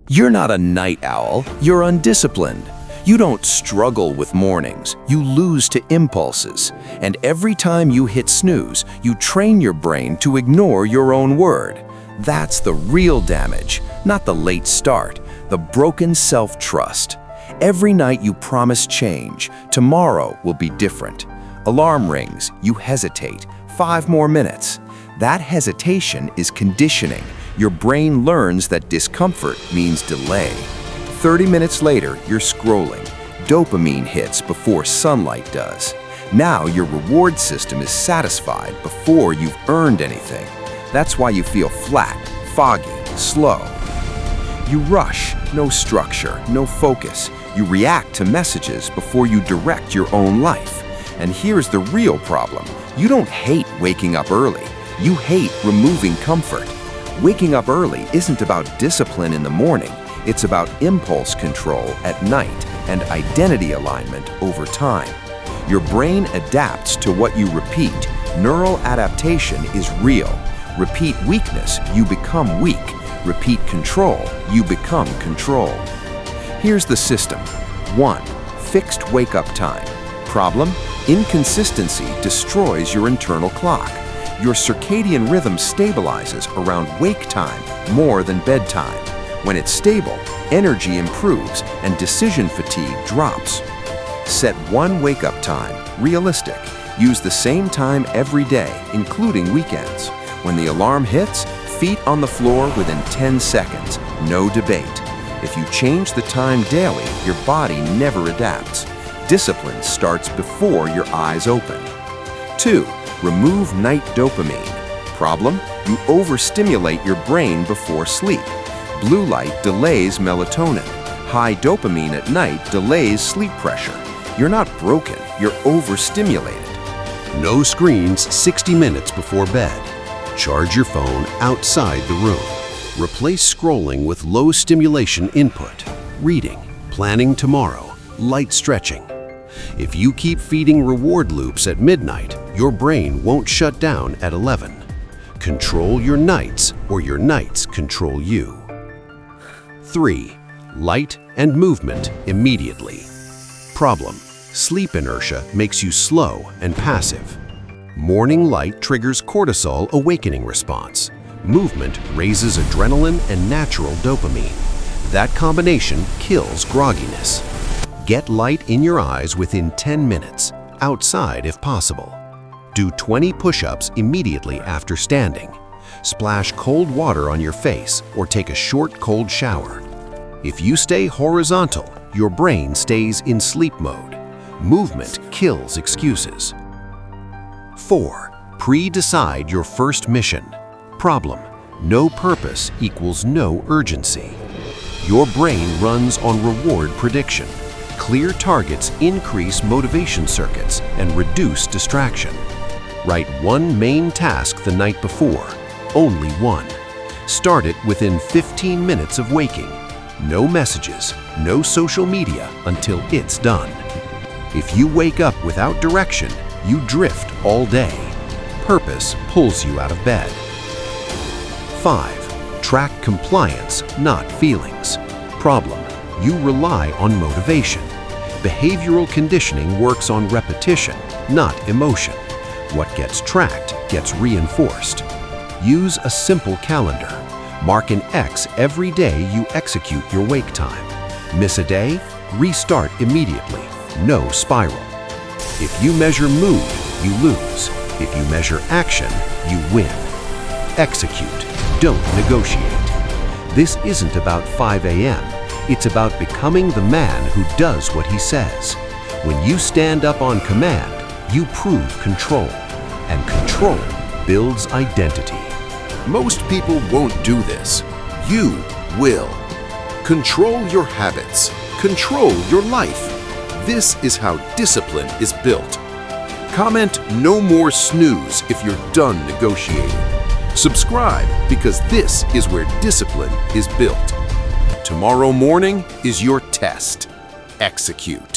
You're not a night owl, you're undisciplined. You don't struggle with mornings, you lose to impulses. And every time you hit snooze, you train your brain to ignore your own word. That's the real damage, not the late start, the broken self-trust. Every night you promise change, tomorrow will be different. Alarm rings, you hesitate, 5 more minutes. That hesitation is conditioning. Your brain learns that discomfort means delay. 30 minutes later, you're scrolling. Dopamine hits before sunlight does. Now your reward system is satisfied before you've earned anything. That's why you feel flat, foggy, slow. You rush, no structure, no focus. You react to messages before you direct your own life. And here's the real problem. You don't hate waking up early. You hate removing comfort. Waking up early isn't about discipline in the morning. It's about impulse control at night and identity alignment over time. Your brain adapts to what you repeat. Neural adaptation is real. Repeat weakness, you become weak. Repeat control, you become controlled. Here's the system. 1. Fixed wake-up time. Problem: inconsistency destroys your internal clock. Your circadian rhythm stabilizes around wake time more than bedtime. When it's stable, energy improves and decision fatigue drops. Set one wake-up time, realistic. Use the same time every day, including weekends. When the alarm hits, feet on the floor within 10 seconds, no debate. If you change the time daily, your body never adapts. Discipline starts before your eyes open. 2. Remove night dopamine. Problem: you overstimulate your brain before sleep. Blue light delays melatonin. High dopamine at night delays sleep pressure. You're not broken, you're overstimulated. No screens 60 minutes before bed. Charge your phone outside the room. Replace scrolling with low stimulation input. Reading, planning tomorrow, light stretching. If you keep feeding reward loops at midnight, your brain won't shut down at 11. Control your nights, or your nights control you. 3. Light and movement immediately. Problem: sleep inertia makes you slow and passive. Morning light triggers cortisol awakening response. Movement raises adrenaline and natural dopamine. That combination kills grogginess. Get light in your eyes within 10 minutes, outside if possible. Do 20 push-ups immediately after standing. Splash cold water on your face or take a short cold shower. If you stay horizontal, your brain stays in sleep mode. Movement kills excuses. 4. Pre-decide your first mission. Problem: no purpose equals no urgency. Your brain runs on reward prediction. Clear targets increase motivation circuits and reduce distraction. Write one main task the night before, only one. Start it within 15 minutes of waking. No messages, no social media until it's done. If you wake up without direction, you drift all day. Purpose pulls you out of bed. 5. Track compliance, not feelings. Problem: you rely on motivation. Behavioral conditioning works on repetition, not emotion. What gets tracked gets reinforced. Use a simple calendar. Mark an X every day you execute your wake time. Miss a day? Restart immediately. No spiral. If you measure mood, you lose. If you measure action, you win. Execute. Don't negotiate. This isn't about 5 a.m. It's about becoming the man who does what he says. When you stand up on command, you prove control. And control builds identity. Most people won't do this. You will. Control your habits. Control your life. This is how discipline is built. Comment "no more snooze" if you're done negotiating. Subscribe because this is where discipline is built. Tomorrow morning is your test. Execute.